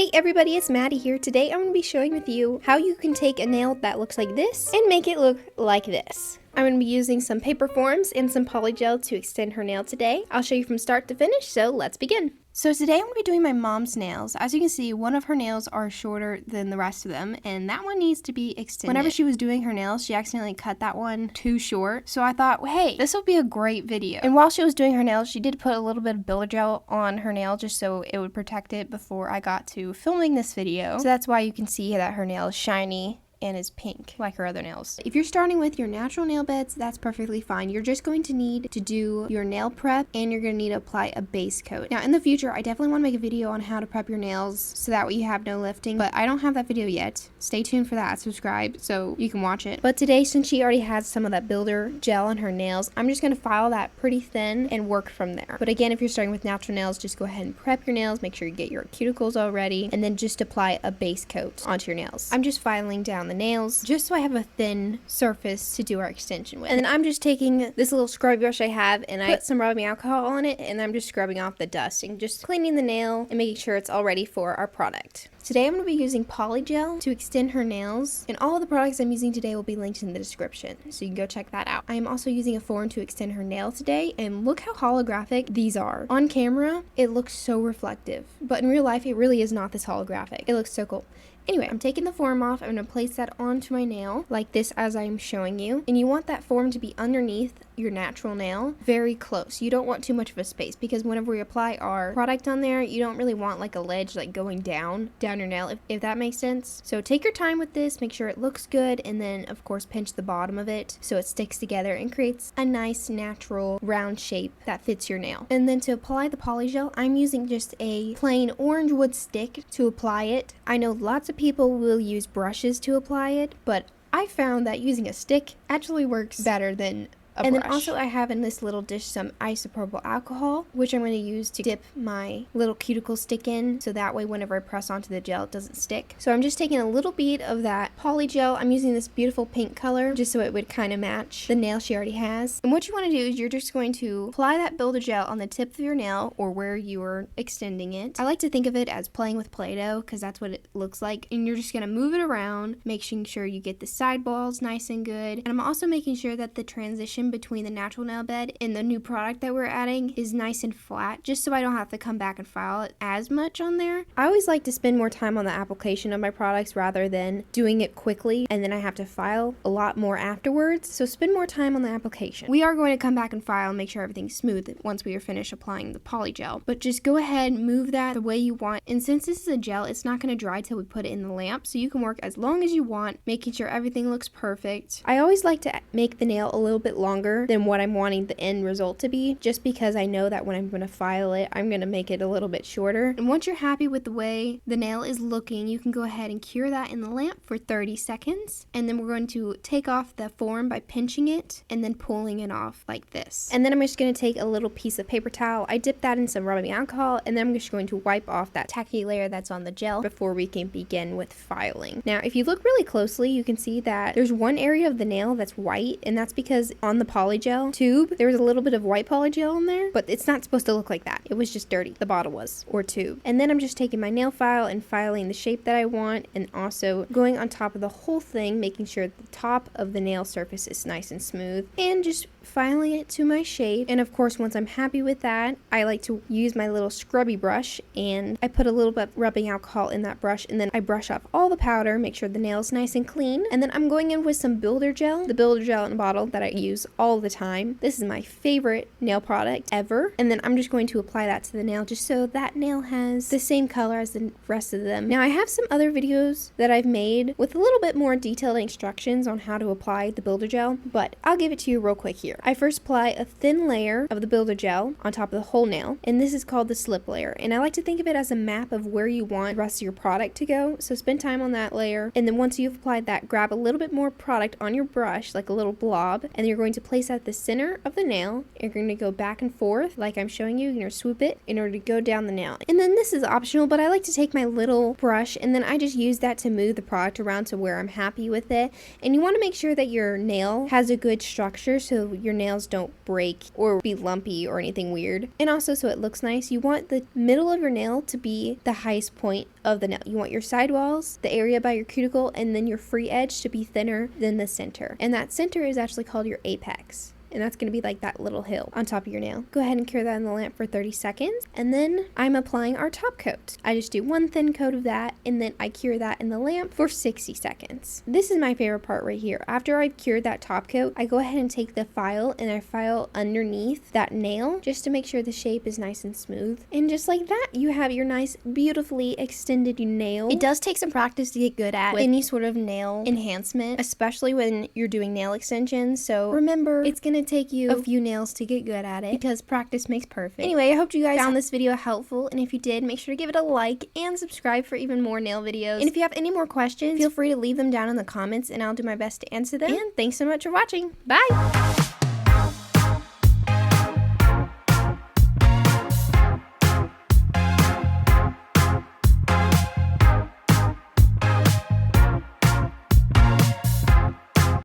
Hey everybody, it's Maddie here. Today I'm going to be showing with you how you can take a nail that looks like this and make it look like this. I'm going to be using some paper forms and some polygel to extend her nail today. I'll show you from start to finish, so let's begin. So today I'm going to be doing my mom's nails. As you can see, one of her nails are shorter than the rest of them, and that one needs to be extended. Whenever she was doing her nails, she accidentally cut that one too short. So I thought, well, hey, this will be a great video. And while she was doing her nails, she did put a little bit of builder gel on her nail just so it would protect it before I got to filming this video. So that's why you can see that her nail is shiny and is pink like her other nails. If you're starting with your natural nail beds, that's perfectly fine. You're just going to need to do your nail prep and you're going to need to apply a base coat. Now in the future, I definitely want to make a video on how to prep your nails so that way you have no lifting, but I don't have that video yet. Stay tuned for that, subscribe so you can watch it. But today, since she already has some of that builder gel on her nails, I'm just going to file that pretty thin and work from there. But again, if you're starting with natural nails, just go ahead and prep your nails, make sure you get your cuticles all ready, and then just apply a base coat onto your nails. I'm just filing down the nails just so I have a thin surface to do our extension with. And then I'm just taking this little scrub brush I have and I put some rubbing alcohol on it and I'm just scrubbing off the dust and just cleaning the nail and making sure it's all ready for our product. Today I'm going to be using polygel to extend her nails, and all of the products I'm using today will be linked in the description, so you can go check that out. I am also using a form to extend her nail today, and look how holographic these are. On camera, it looks so reflective, but in real life, it really is not this holographic. It looks so cool. Anyway, I'm taking the form off. I'm going to place that onto my nail like this as I'm showing you. And you want that form to be underneath your natural nail, very close. You don't want too much of a space because whenever we apply our product on there, you don't really want like a ledge like going down your nail, if that makes sense. So take your time with this, make sure it looks good, and then of course pinch the bottom of it so it sticks together and creates a nice natural round shape that fits your nail. And then to apply the polygel, I'm using just a plain orange wood stick to apply it. I know lots of people will use brushes to apply it, but I found that using a stick actually works better than a brush. Then also I have in this little dish some isopropyl alcohol, which I'm going to use to dip my little cuticle stick in, so that way whenever I press onto the gel it doesn't stick. So I'm just taking a little bit of that polygel. I'm using this beautiful pink color just so it would kind of match the nail she already has. And what you want to do is you're just going to apply that builder gel on the tip of your nail or where you're extending it. I like to think of it as playing with Play-Doh because that's what it looks like. And you're just going to move it around, making sure you get the side balls nice and good. And I'm also making sure that the transition between the natural nail bed and the new product that we're adding is nice and flat, just so I don't have to come back and file it as much on there. I always like to spend more time on the application of my products rather than doing it quickly and then I have to file a lot more afterwards. So spend more time on the application. We are going to come back and file and make sure everything's smooth once we are finished applying the polygel, but just go ahead and move that the way you want. And since this is a gel, it's not going to dry till we put it in the lamp, so you can work as long as you want, making sure everything looks perfect. I always like to make the nail a little bit longer than what I'm wanting the end result to be, just because I know that when I'm going to file it, I'm going to make it a little bit shorter. And once you're happy with the way the nail is looking, you can go ahead and cure that in the lamp for 30 seconds. And then we're going to take off the form by pinching it and then pulling it off like this. And then I'm just going to take a little piece of paper towel. I dip that in some rubbing alcohol and then I'm just going to wipe off that tacky layer that's on the gel before we can begin with filing. Now, if you look really closely, you can see that there's one area of the nail that's white, and that's because on the polygel tube there was a little bit of white polygel in there, but it's not supposed to look like that. It was just dirty, the bottle was, or tube. And then I'm just taking my nail file and filing the shape that I want, and also going on top of the whole thing, making sure the top of the nail surface is nice and smooth, and just filing it to my shape. And of course, once I'm happy with that, I like to use my little scrubby brush and I put a little bit of rubbing alcohol in that brush, and then I brush off all the powder, make sure the nail's nice and clean. And then I'm going in with some builder gel, the builder gel in a bottle that I use all the time. This is my favorite nail product ever. And then I'm just going to apply that to the nail just so that nail has the same color as the rest of them. Now I have some other videos that I've made with a little bit more detailed instructions on how to apply the builder gel, but I'll give it to you real quick here. I first apply a thin layer of the builder gel on top of the whole nail, and this is called the slip layer. And I like to think of it as a map of where you want the rest of your product to go. So spend time on that layer, and then once you've applied that, grab a little bit more product on your brush, like a little blob, and you're going to place at the center of the nail. You're going to go back and forth like I'm showing you. You're going to swoop it in order to go down the nail. And then this is optional, but I like to take my little brush and then I just use that to move the product around to where I'm happy with it. And you want to make sure that your nail has a good structure so your nails don't break or be lumpy or anything weird. And also so it looks nice, you want the middle of your nail to be the highest point of the nail. You want your sidewalls, the area by your cuticle, and then your free edge to be thinner than the center. And that center is actually called your apex. And that's going to be like that little hill on top of your nail. Go ahead and cure that in the lamp for 30 seconds. And then I'm applying our top coat. I just do one thin coat of that, and then I cure that in the lamp for 60 seconds. This is my favorite part right here. After I've cured that top coat, I go ahead and take the file and I file underneath that nail just to make sure the shape is nice and smooth. And just like that, you have your nice, beautifully extended nail. It does take some practice to get good at any sort of nail enhancement, especially when you're doing nail extensions. So remember, it's going to take you a few nails to get good at it because practice makes perfect. Anyway, I hope you guys found this video helpful, and if you did, make sure to give it a like and subscribe for even more nail videos. And if you have any more questions, feel free to leave them down in the comments and I'll do my best to answer them. And thanks so much for watching. Bye!